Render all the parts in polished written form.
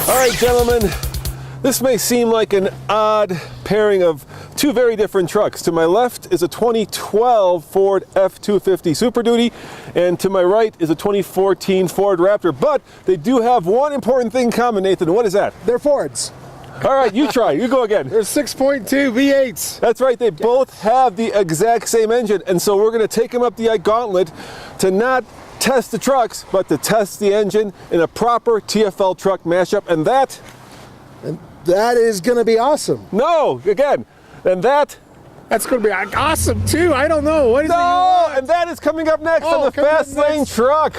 All right, gentlemen, this may seem like an odd pairing of two very different trucks. To my left is a 2012 Ford F-250 Super Duty, and to my right is a 2014 Ford Raptor. But they do have one important thing in common, Nathan. What is that? They're Fords. All right, you try. You go again. They're 6.2 V8s. That's right. They both have the exact same engine, and so we're going to take them up the Gauntlet to not test the trucks, but to test the engine in a proper TFL truck mashup, and that is going to be awesome. No, again, and that's going to be awesome too. I don't know. What is it? And that is coming up next on the Fast Lane Truck.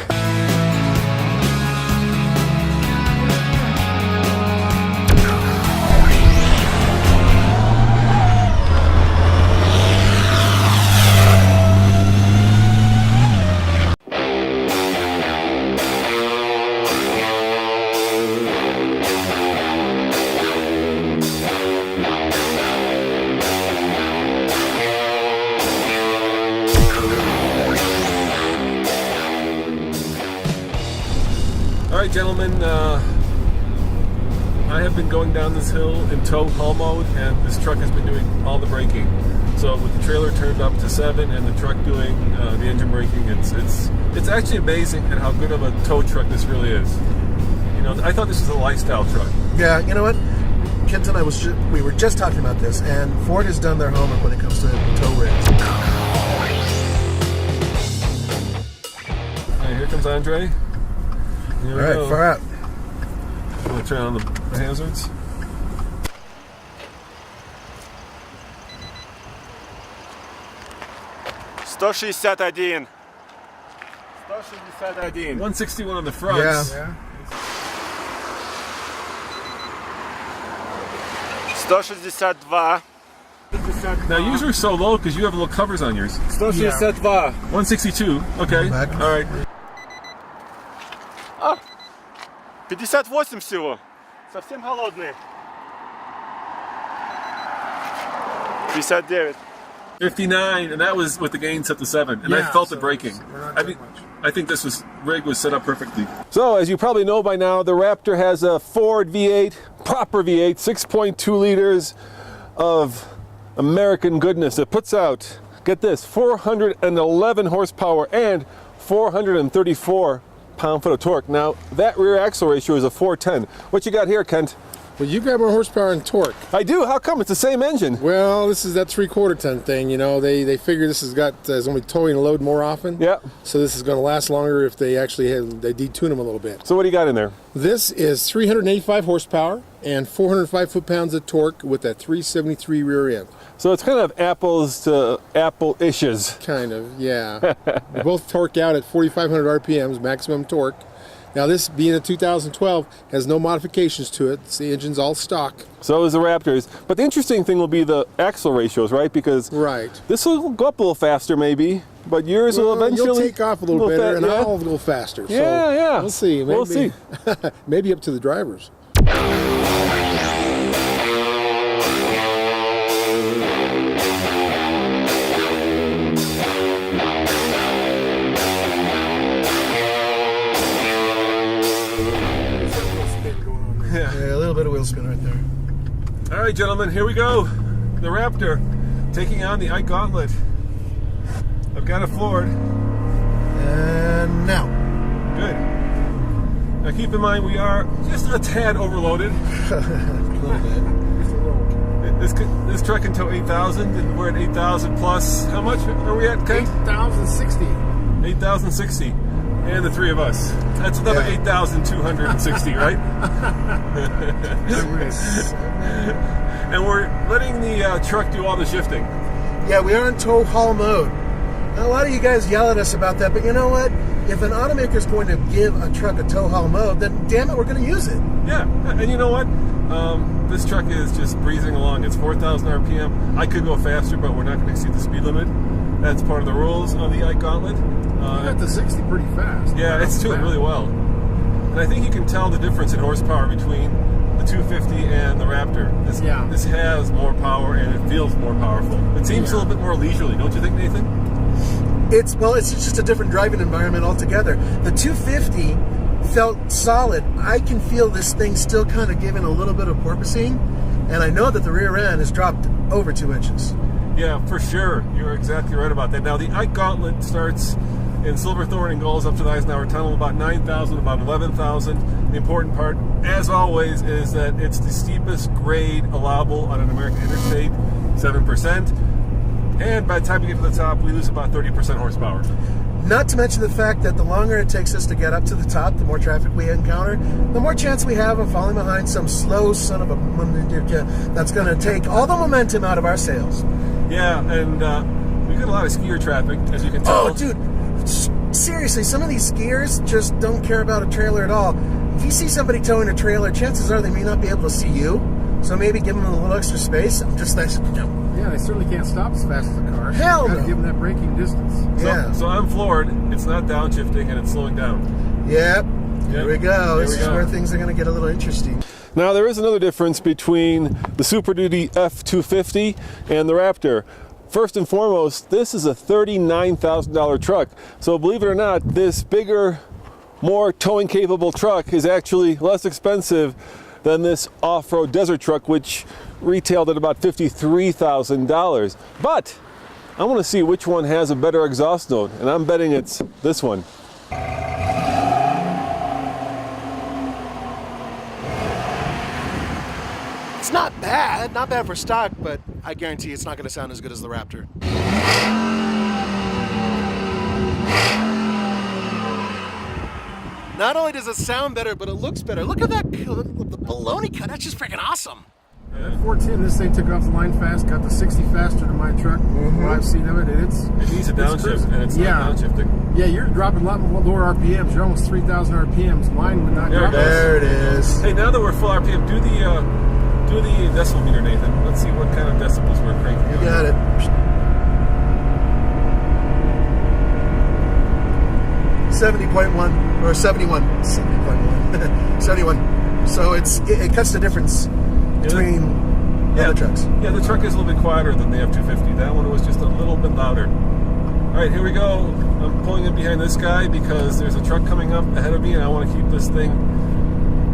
All right, gentlemen, I have been going down this hill in tow haul mode, and this truck has been doing all the braking. So with the trailer turned up to 7 and the truck doing the engine braking, it's actually amazing at how good of a tow truck this really is. You know, I thought this was a lifestyle truck. Yeah, you know what? Kent and I we were just talking about this, and Ford has done their homework when it comes to tow rigs. All right, here comes Andre. All right, far out. I'm going to turn on the hazards. $161. 161 on the front. Yeah. 162. Now yours are so low because you have little covers on yours. 162. 162. Okay. All right. 58 всего. Совсем холодный. 59. 59, and that was with the gain set to 7, and I felt the braking. I think this rig was set up perfectly. So, as you probably know by now, the Raptor has a Ford V8, proper V8, 6.2 liters of American goodness. It puts out, get this, 411 horsepower and 434 pound-foot of torque. Now, that rear axle ratio is a 410. What you got here, Kent? Well, you got more horsepower and torque. I do. How come? It's the same engine. Well, this is that 3/4 ton thing. You know, they figure this is going to be towing a load more often. Yeah. So this is going to last longer if they actually they detune them a little bit. So what do you got in there? This is 385 horsepower and 405 foot-pounds of torque with that 373 rear end. So it's kind of apples to apple-ishes. Kind of, yeah. They both torque out at 4,500 RPMs, maximum torque. Now this, being a 2012, has no modifications to it. The engine's all stock. So is the Raptors. But the interesting thing will be the axle ratios, right? Because this will go up a little faster maybe, but yours will eventually... You'll take off a little better, and I'll go faster. So yeah. We'll see. Maybe, we'll see. Maybe up to the drivers. Yeah, a little bit of wheel spin right there. All right, gentlemen, here we go. The Raptor taking on the Gauntlet. I've got it floored. And now. Good. Now keep in mind we are just a tad overloaded. A little bit. This truck can tow 8,000, and we're at 8,000 plus. How much are we at, Kent? 8,060. 8,060. And the three of us. That's another 8,260, right? And we're letting the truck do all the shifting. Yeah, we are in tow haul mode. Now, a lot of you guys yell at us about that, but you know what? If an automaker is going to give a truck a tow haul mode, then damn it, we're going to use it. Yeah, and you know what? This truck is just breezing along. It's 4,000 RPM. I could go faster, but we're not going to exceed the speed limit. That's part of the rules on the Gauntlet. You got the 60 pretty fast. Yeah, it's doing really well. And I think you can tell the difference in horsepower between the 250 and the Raptor. This has more power and it feels more powerful. It seems a little bit more leisurely, don't you think, Nathan? It's just a different driving environment altogether. The 250 felt solid. I can feel this thing still kind of giving a little bit of porpoising, and I know that the rear end has dropped over 2 inches. Yeah, for sure. You're exactly right about that. Now, the Ike Gauntlet starts in Silverthorne and goes up to the Eisenhower Tunnel about 9,000, about 11,000. The important part, as always, is that it's the steepest grade allowable on an American interstate, 7%. And by the time we get to the top, we lose about 30% horsepower. Not to mention the fact that the longer it takes us to get up to the top, the more traffic we encounter, the more chance we have of falling behind some slow son of a that's going to take all the momentum out of our sails. Yeah, and we get a lot of skier traffic, as you can tell. Oh, dude, seriously, some of these skiers just don't care about a trailer at all. If you see somebody towing a trailer, chances are they may not be able to see you, so maybe give them a little extra space. I'm just like, yeah, they certainly can't stop as fast as a car. Hell no. Gotta give them that braking distance. Yeah. So I'm floored. It's not downshifting and it's slowing down. Yep. Here we go. Here This we is go. where things are going to get a little interesting. Now, there is another difference between the Super Duty F250 and the Raptor. First and foremost, this is a $39,000 truck. So believe it or not, this bigger, more towing capable truck is actually less expensive than this off-road desert truck, which retailed at about $53,000. But I want to see which one has a better exhaust note, and I'm betting it's this one. It's not bad for stock, but I guarantee it's not going to sound as good as the Raptor. Not only does it sound better, but it looks better. Look at that, the baloney cut. That's just freaking awesome. At 410, this thing took off the line fast, got to 60 faster than my truck. What I've seen of it, and It needs a downshift, and it's not downshifting. Yeah, you're dropping a lot more lower RPMs. You're almost 3,000 RPMs. Mine would not drop. There it is. Hey, now that we're full RPM, do the decibel meter, Nathan. Let's see what kind of decibels we're cranking. You got it. 70.1 or 71. 70.1. 71. So it cuts the difference between other trucks. Yeah, the truck is a little bit quieter than the F250. That one was just a little bit louder. All right, here we go. I'm pulling in behind this guy because there's a truck coming up ahead of me, and I want to keep this thing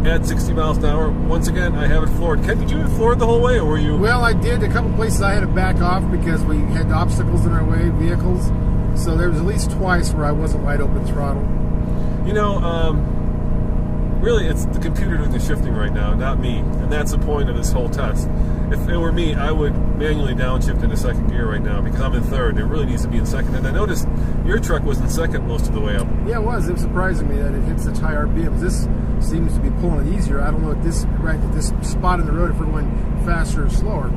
at 60 miles an hour. Once again, I have it floored. Ken, did you have it floored the whole way, or were you? Well, I did. A couple places I had to back off because we had obstacles in our way, vehicles. So there was at least twice where I wasn't wide open throttle. You know, really, it's the computer doing the shifting right now, not me. And that's the point of this whole test. If it were me, I would manually downshift into second gear right now because I'm in third. It really needs to be in second. And I noticed your truck was in second most of the way up. Yeah, it was. It was surprising me that it hits such high RPMs. This seems to be pulling it easier. I don't know at this spot in the road if we're going faster or slower.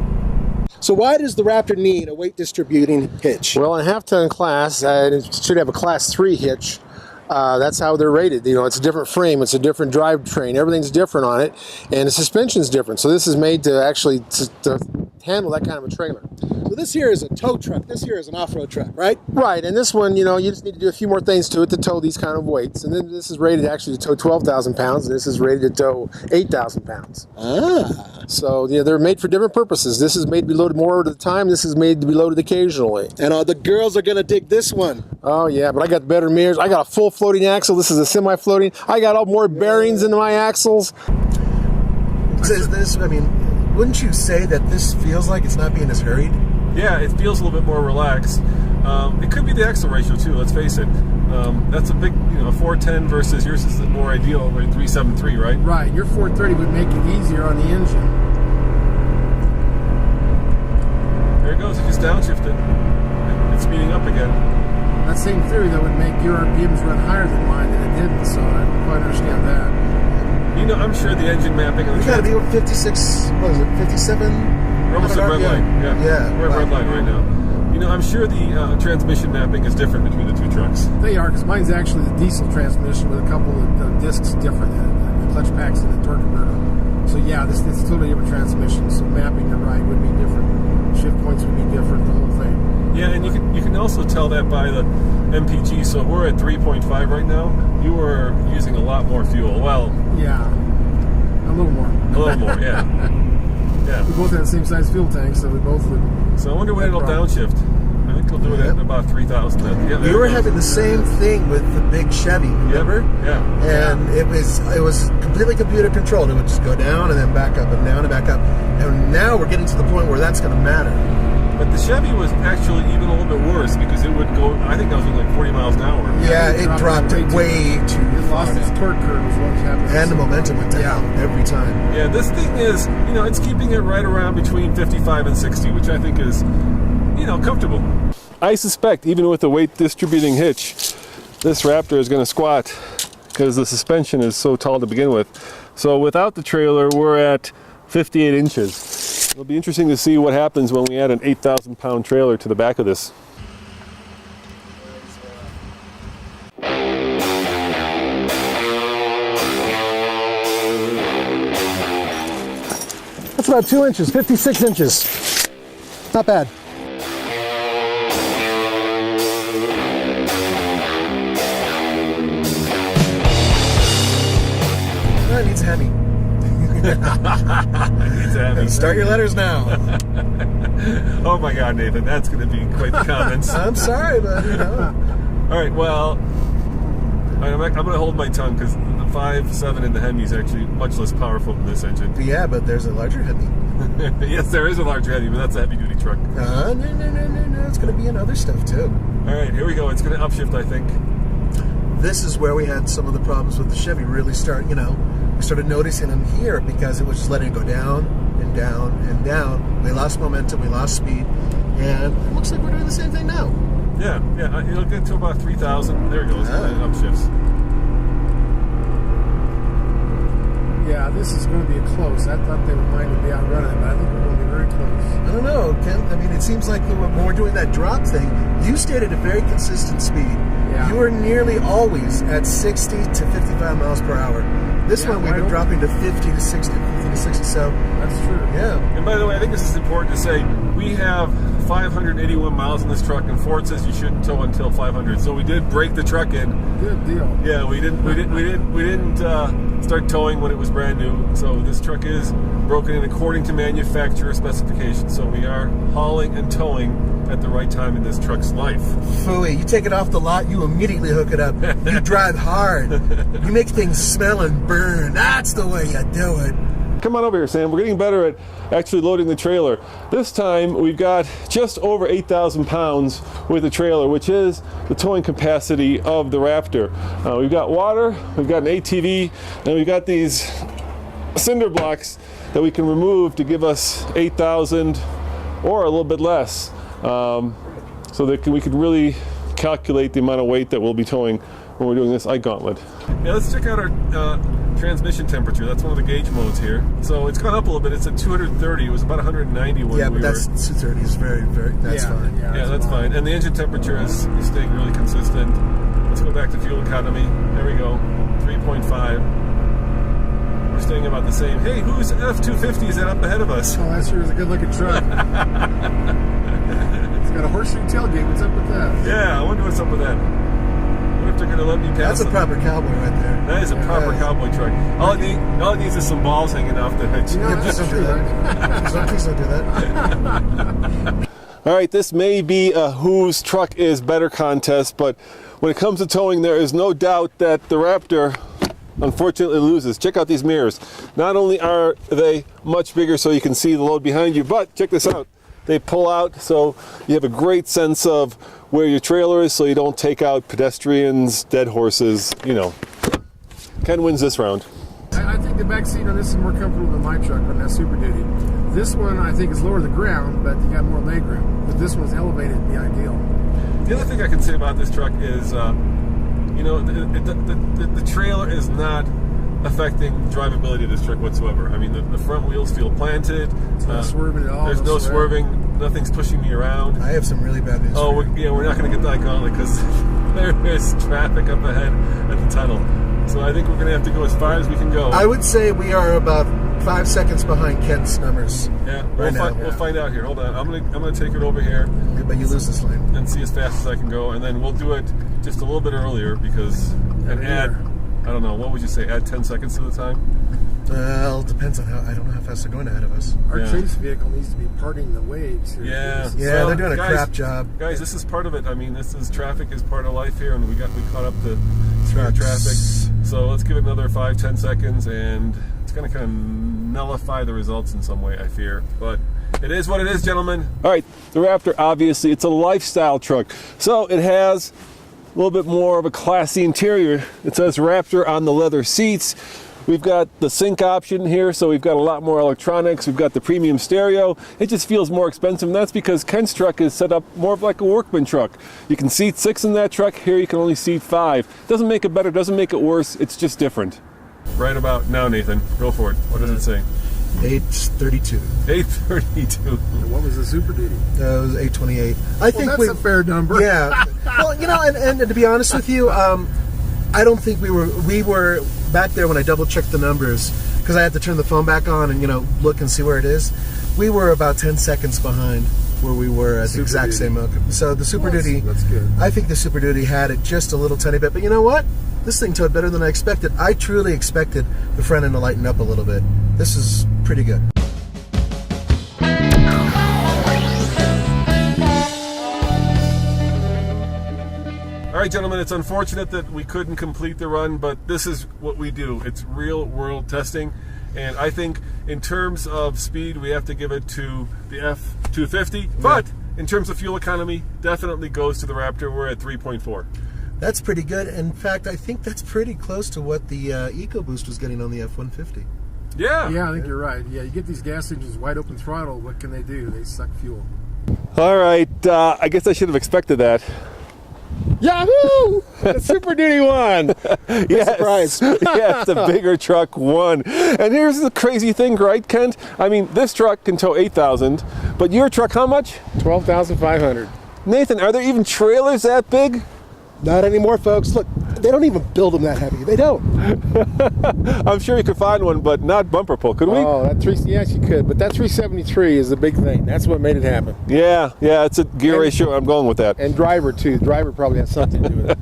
So why does the Raptor need a weight distributing hitch? Well, in half-ton class, it should have a class 3 hitch. That's how they're rated. You know, it's a different frame, it's a different drivetrain, everything's different on it, and the suspension's different. So this is made to actually to handle that kind of a trailer. So this here is a tow truck. This here is an off-road truck, right? Right, and this one, you know, you just need to do a few more things to it to tow these kind of weights. And then this is rated actually to tow 12,000 pounds, and this is rated to tow 8,000 pounds. Ah. So, yeah, they're made for different purposes. This is made to be loaded more at a time. This is made to be loaded occasionally. And the girls are going to dig this one. Oh, yeah, but I got better mirrors. I got a full floating axle. This is a semi-floating. I got all more bearings into my axles. Wouldn't you say that this feels like it's not being as hurried? Yeah, it feels a little bit more relaxed. It could be the axle ratio too, let's face it. That's a big, 410 versus yours is more ideal, like 373, right? Right, your 430 would make it easier on the engine. There it goes, it just downshifted. It's speeding up again. That same theory, though, would make your RPMs run higher than mine, and it didn't, so I don't quite understand that. I'm sure the engine mapping of the we got to be 56, what is it, 57? We're almost at red line. Yeah. We're at red line right now. I'm sure the transmission mapping is different between the two trucks. They are, because mine's actually the diesel transmission with a couple of discs different in it, the clutch packs and the torque converter. So yeah, this is totally different transmission. So mapping, you're right, would be different. Shift points would be different. The whole thing. Yeah, and you can also tell that by the MPG. So we're at 3.5 right now. You are using a lot more fuel. Well, yeah, a little more. A little more, yeah. Yeah. We both had the same size fuel tank, so we both would. So I wonder when it'll downshift. I think we'll do it at about 3,000 then. Yeah, we were having the same thing with the big Chevy, remember? Yeah. And it was completely computer controlled. It would just go down and then back up and down and back up. And now we're getting to the point where that's going to matter. But the Chevy was actually even a little bit worse because it would go, I think I was doing like 40 miles an hour. Yeah, it dropped way too It lost its torque curve is what was happening. And the momentum went down every time. Yeah, this thing is, it's keeping it right around between 55 and 60, which I think is, comfortable. I suspect, even with the weight distributing hitch, this Raptor is going to squat because the suspension is so tall to begin with. So without the trailer, we're at 58 inches. It'll be interesting to see what happens when we add an 8,000 pound trailer to the back of this. That's about 2 inches, 56 inches. Not bad. It needs a Hemi. Needs a Hemi. Start your letters now. Oh my God, Nathan, that's going to be quite the comments. I'm sorry, but All right, well, I'm going to hold my tongue because the 5.7 in the Hemi is actually much less powerful than this engine. Yeah, but there's a larger Hemi. Yes, there is a larger Hemi, but that's a heavy-duty truck. No. It's going to be in other stuff, too. All right, here we go. It's going to upshift, I think. This is where we had some of the problems with the Chevy really start, we started noticing them here because it was just letting it go down and down and down. We lost momentum, we lost speed, and it looks like we're doing the same thing now. Yeah, it'll get to about 3,000. There it goes, and it upshifts. Yeah, this is going to be a close. I thought they would mind to be outrunning, but I think we're going to be very close. I don't know, Ken. I mean, it seems like when we're doing that drop thing, you stayed at a very consistent speed. Yeah. You were nearly always at 60 to 55 miles per hour. This one we've been dropping to 50 to 60, 50 to 60, so... That's true. Yeah. And by the way, I think this is important to say, we have 581 miles in this truck, and Ford says you shouldn't tow until 500. So we did break the truck in. Good deal. Yeah, we didn't start towing when it was brand new. So this truck is broken in according to manufacturer specifications. So we are hauling and towing at the right time in this truck's life. Phooey, you take it off the lot, you immediately hook it up. You drive hard. You make things smell and burn. That's the way you do it. Come on over here, Sam. We're getting better at actually loading the trailer. This time we've got just over 8,000 pounds with the trailer, which is the towing capacity of the Raptor. We've got water, we've got an ATV, and we've got these cinder blocks that we can remove to give us 8,000 or a little bit less. So that we can really calculate the amount of weight that we'll be towing when we're doing this Gauntlet. Yeah, let's check out our transmission temperature. That's one of the gauge modes here. So it's gone up a little bit. It's at 230. It was about 190 when but that's 230 is very, that's fine. Yeah, that's fine. And the engine temperature is staying really consistent. Let's go back to fuel economy. There we go. 3.5. We're staying about the same. Hey, whose F-250 is that up ahead of us? Oh, that sure is a good-looking truck. It's got a horseshoe tailgate. What's up with that? Yeah, I wonder what's up with that. I wonder if they're going to let me pass. That's a proper cowboy right there. That is a proper cowboy truck. All it needs is some balls hanging off the hitch. Please don't do that. Please don't do that. All right, this may be a whose truck is better contest, but when it comes to towing, there is no doubt that the Raptor unfortunately loses. Check out these mirrors. Not only are they much bigger so you can see the load behind you, but check this out. They pull out so you have a great sense of where your trailer is so you don't take out pedestrians, dead horses, Ken wins this round. I think the back seat on this is more comfortable than my truck on that Super Duty. This one I think is lower to the ground, but you got more leg room. But this one's elevated would be ideal. The other thing I can say about this truck is, the trailer is not affecting drivability of this truck whatsoever. I mean, the front wheels feel planted. It's not swerving at all. There's no swerving. Nothing's pushing me around. I have some really bad news. Oh, we're not going to get that Gauntlet because there is traffic up ahead at the tunnel. So I think we're going to have to go as far as we can go. I would say we are about 5 seconds behind Kent's numbers. Yeah, we'll find out here. Hold on, I'm gonna take it over here. Yeah, but you lose this lane. And see as fast as I can go, and then we'll do it just a little bit earlier because add, I don't know, what would you say? Add 10 seconds to the time. Well, depends depends on I don't know how fast they're going ahead of us. Our chase vehicle needs to be parting the waves here. Yeah, Well, they're doing a crap job. Guys, this is part of it. I mean, traffic is part of life here, and we caught up to traffic. So let's give it another 5-10 seconds, and it's going to kind of nullify the results in some way, I fear. But it is what it is, gentlemen. All right, the Raptor, obviously, it's a lifestyle truck. So it has a little bit more of a classy interior. It says Raptor on the leather seats. We've got the sync option here, so we've got a lot more electronics. We've got the premium stereo. It just feels more expensive, and that's because Ken's truck is set up more of like a workman truck. You can seat 6 in that truck. Here you can only seat 5. Doesn't make it better, doesn't make it worse. It's just different. Right about now, Nathan. Go for it. What does it say? 832. 832. What was the Super Duty? It was 828. I think that's a fair number. Yeah. Well, you know, and to be honest with you, I don't think we were back there when I double checked the numbers, because I had to turn the phone back on and, you know, look and see where it is. We were about 10 seconds behind where we were at the exact same moment. So the Super Duty, that's good. I think the Super Duty had it just a little tiny bit, but you know what? This thing towed better than I expected. I truly expected the front end to lighten up a little bit. This is pretty good. All right, gentlemen, it's unfortunate that we couldn't complete the run, but this is what we do. It's real world testing, and I think in terms of speed, we have to give it to the F-250, but in terms of fuel economy, definitely goes to the Raptor. We're at 3.4. That's pretty good. In fact, I think that's pretty close to what the EcoBoost was getting on the F-150. Yeah. Yeah, I think you're right. Yeah, you get these gas engines wide open throttle, what can they do? They suck fuel. All right, I guess I should have expected that. Yahoo! The Super Duty won! Yes. Surprise. Yes, the bigger truck won. And here's the crazy thing, right, Kent? I mean, this truck can tow 8,000, but your truck, how much? 12,500. Nathan, are there even trailers that big? Not anymore, folks. Look, they don't even build them that heavy. They don't. I'm sure you could find one, but not bumper pull, could we? Oh, yes, you could. But that 373 is the big thing. That's what made it happen. Yeah, it's a gear ratio. I'm going with that. And driver, too. Driver probably has something to do with it.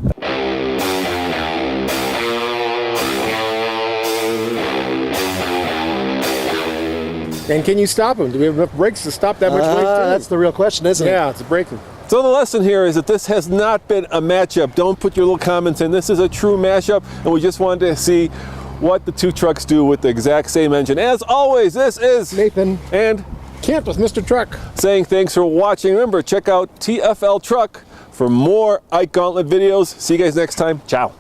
And can you stop them? Do we have enough brakes to stop that much weight, too? That's the real question, isn't it? Yeah, it's braking. So the lesson here is that this has not been a matchup. Don't put your little comments in. This is a true mashup, and we just wanted to see what the two trucks do with the exact same engine. As always, this is Nathan and Kent with Mr. Truck saying thanks for watching. Remember, check out TFL Truck for more Ike Gauntlet videos. See you guys next time. Ciao.